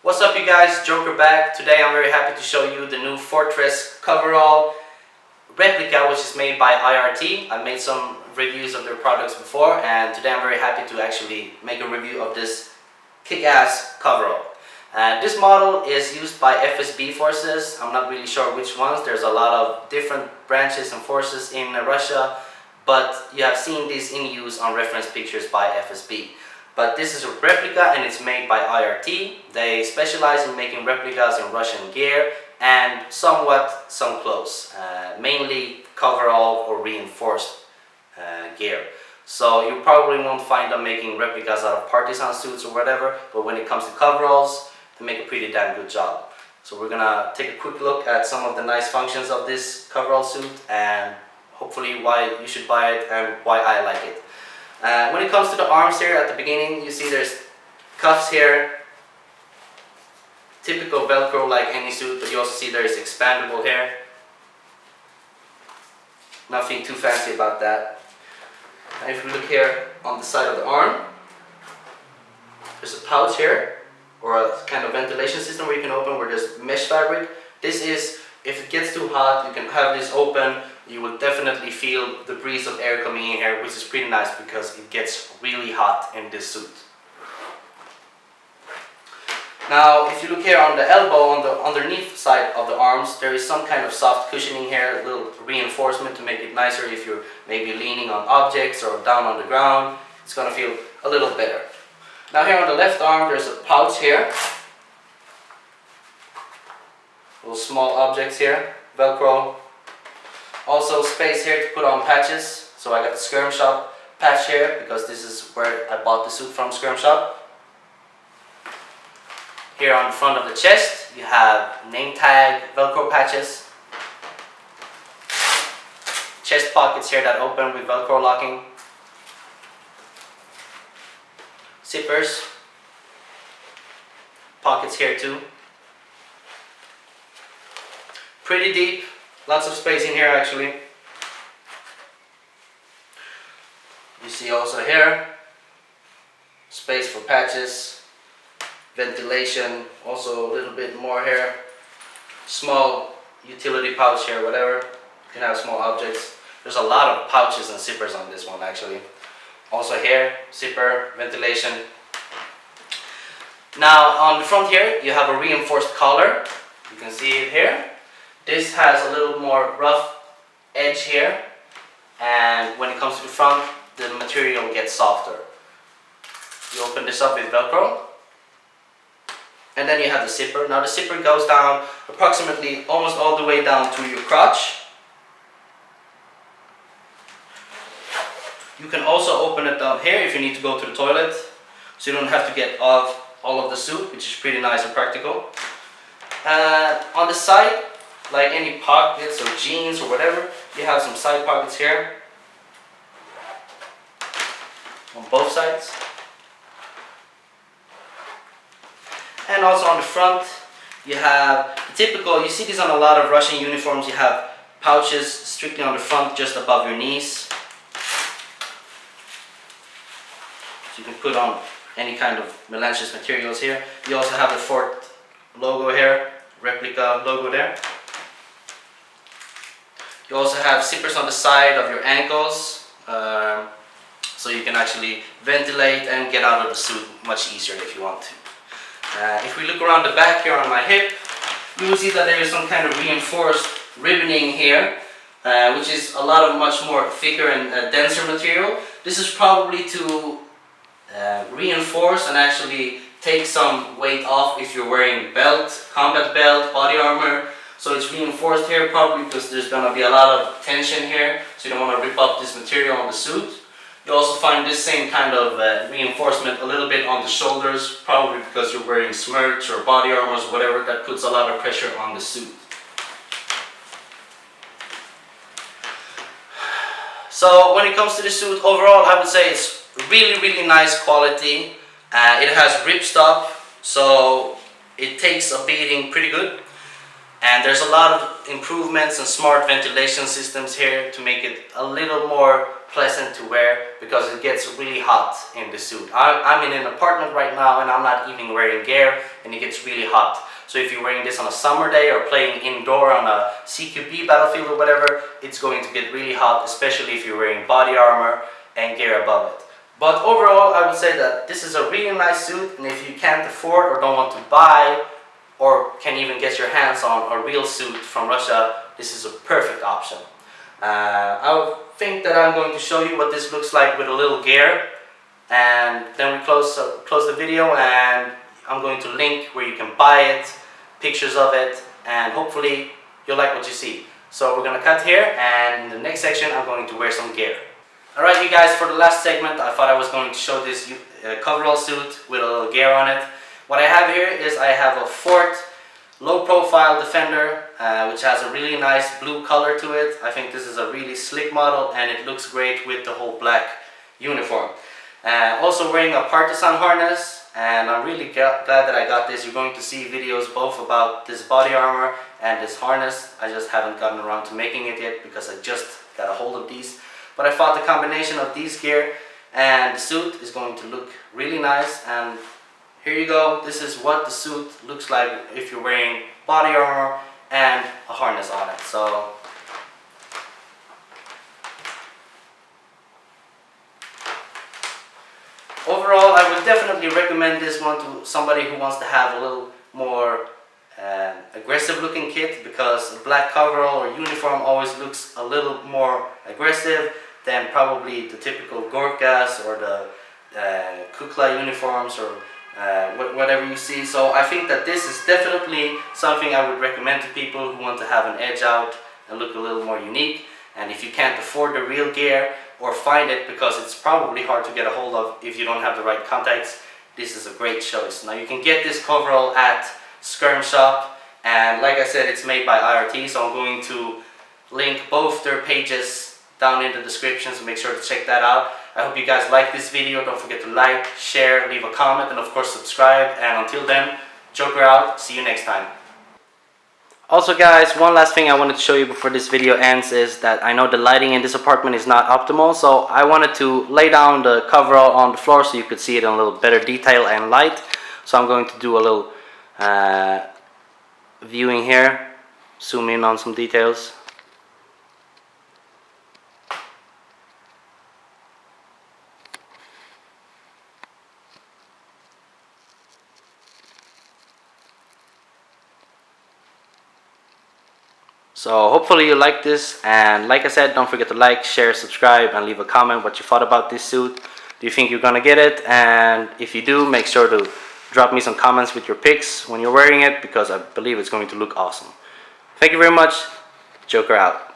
What's up you guys, Joker back. Today I'm very happy to show you the new Fortress coverall replica, which is made by IRT. I've made some reviews of their products before, and today I'm very happy to actually make a review of this kick-ass coverall. This model is used by FSB forces. I'm not really sure which ones. There's a lot of different branches and forces in Russia, but you have seen these in use on reference pictures by FSB. But this is a replica and it's made by IRT. They specialize in making replicas in Russian gear and somewhat some clothes, mainly coverall or reinforced gear. So you probably won't find them making replicas out of partisan suits or whatever, but when it comes to coveralls, they make a pretty damn good job. So we're gonna take a quick look at some of the nice functions of this coverall suit and hopefully why you should buy it and why I like it. When it comes to the arms here at the beginning, you see there's cuffs here, typical Velcro like any suit, but you also see there's expandable here. Nothing too fancy about that. And if we look here on the side of the arm, there's a pouch here, or a kind of ventilation system where you can open where there's mesh fabric. This is, if it gets too hot, you can have this open. You will definitely feel the breeze of air coming in here, which is pretty nice because it gets really hot in this suit. Now, if you look here on the elbow, on the underneath side of the arms, there is some kind of soft cushioning here, a little reinforcement to make it nicer if you're maybe leaning on objects or down on the ground. It's going to feel a little better. Now here on the left arm, there's a pouch here. Little small objects here, Velcro. Also space here to put on patches. So I got the Skirm Shop patch here because this is where I bought the suit from, Skirm Shop. Here on the front of the chest you have name tag Velcro patches. Chest pockets here that open with Velcro locking. Zippers. Pockets here too. Pretty deep. Lots of space in here actually. You see also here, space for patches, ventilation, also a little bit more here. Small utility pouch here, whatever. You can have small objects. There's a lot of pouches and zippers on this one actually. Also here, zipper, ventilation. Now on the front here, you have a reinforced collar. You can see it here. This has a little more rough edge here, and when it comes to the front, the material gets softer. You open this up with Velcro, and then you have the zipper. Now the zipper goes down approximately almost all the way down to your crotch. You can also open it down here if you need to go to the toilet, so you don't have to get off all of the suit, which is pretty nice and practical. On the side, like any pockets or jeans or whatever, you have some side pockets here on both sides. And also on the front you have the typical, you see this on a lot of Russian uniforms, you have pouches strictly on the front just above your knees. So you can put on any kind of melanchthous materials here. You also have the Fort logo here, replica logo there. You also have zippers on the side of your ankles, so you can actually ventilate and get out of the suit much easier if you want to. If we look around the back here on my hip, you will see that there is some kind of reinforced ribboning here, which is a lot of much more thicker and denser material. This is probably to reinforce and actually take some weight off if you're wearing belt, combat belt, body armor. So it's reinforced here probably because there's going to be a lot of tension here, so you don't want to rip up this material on the suit. You also find this same kind of reinforcement a little bit on the shoulders, probably because you're wearing smirch or body armors or whatever. That puts a lot of pressure on the suit. So when it comes to the suit overall, I would say it's really nice quality. It has ripstop, so it takes a beating pretty good. And there's a lot of improvements and smart ventilation systems here to make it a little more pleasant to wear because it gets really hot in the suit. I'm in an apartment right now and I'm not even wearing gear, and it gets really hot. So if you're wearing this on a summer day or playing indoor on a CQB battlefield or whatever, it's going to get really hot, especially if you're wearing body armor and gear above it. But overall, I would say that this is a really nice suit, and if you can't afford or don't want to buy or can even get your hands on a real suit from Russia, this is a perfect option. I think that I'm going to show you what this looks like with a little gear, and then we close the video, and I'm going to link where you can buy it, pictures of it, and hopefully you'll like what you see. So we're going to cut here, and in the next section I'm going to wear some gear. Alright you guys, for the last segment I thought I was going to show this coverall suit with a little gear on it. What I have here is I have a Fort low profile Defender, which has a really nice blue color to it. I think this is a really slick model and it looks great with the whole black uniform. Also wearing a partisan harness, and I'm really glad that I got this. You're going to see videos both about this body armor and this harness. I just haven't gotten around to making it yet because I just got a hold of these. But I thought the combination of these gear and the suit is going to look really nice, and here you go. This is what the suit looks like if you're wearing body armor and a harness on it. So overall, I would definitely recommend this one to somebody who wants to have a little more aggressive looking kit, because a black coverall or uniform always looks a little more aggressive than probably the typical Gorkas or the Kukla uniforms or whatever you see. So I think that this is definitely something I would recommend to people who want to have an edge out and look a little more unique. And if you can't afford the real gear or find it, because it's probably hard to get a hold of if you don't have the right contacts, this is a great choice. Now you can get this coverall at Skirm Shop, and like I said, it's made by IRT, so I'm going to link both their pages down in the description, so make sure to check that out. I hope you guys like this video. Don't forget to like, share, leave a comment, and of course subscribe. And until then, Joker out. See you next time. Also guys, one last thing I wanted to show you before this video ends is that I know the lighting in this apartment is not optimal, so I wanted to lay down the coverall on the floor so you could see it in a little better detail and light. So I'm going to do a little viewing here, zoom in on some details. So hopefully you like this, and like I said, don't forget to like, share, subscribe, and leave a comment what you thought about this suit. Do you think you're gonna get it? And if you do, make sure to drop me some comments with your pics when you're wearing it, because I believe it's going to look awesome. Thank you very much. Joker out.